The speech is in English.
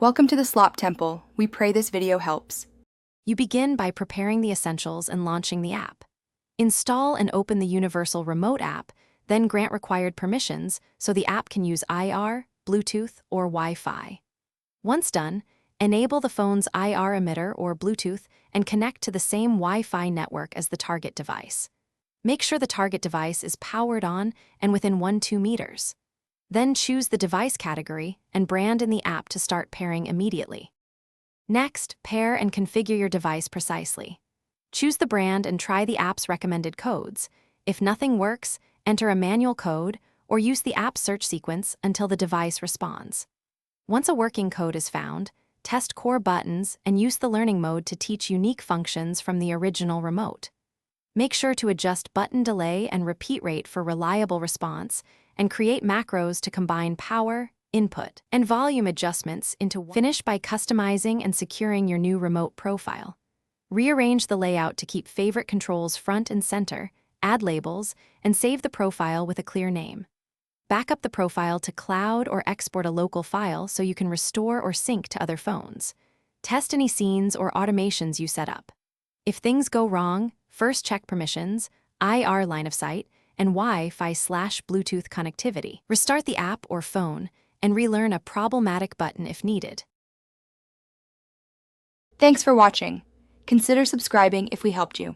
Welcome to the Slop Temple. We pray this video helps. You begin by preparing the essentials and launching the app. Install and open the Universal Remote app, then grant required permissions so the app can use IR, Bluetooth, or Wi-Fi. Once done, enable the phone's IR emitter or Bluetooth and connect to the same Wi-Fi network as the target device. Make sure the target device is powered on and within 1-2 meters. Then choose the device category and brand in the app to start pairing immediately. Next, pair and configure your device precisely. Choose the brand and try the app's recommended codes. If nothing works, enter a manual code or use the app search sequence until the device responds. Once a working code is found, test core buttons and use the learning mode to teach unique functions from the original remote. Make sure to adjust button delay and repeat rate for reliable response, and create macros to combine power, input, and volume adjustments into one. Finish by customizing and securing your new remote profile. Rearrange the layout to keep favorite controls front and center, add labels, and save the profile with a clear name. Back up the profile to cloud or export a local file so you can restore or sync to other phones. Test any scenes or automations you set up. If things go wrong, first check permissions, IR line of sight, and Wi-Fi/Bluetooth connectivity. Restart the app or phone and relearn a problematic button if needed. Thanks for watching. Consider subscribing if we helped you.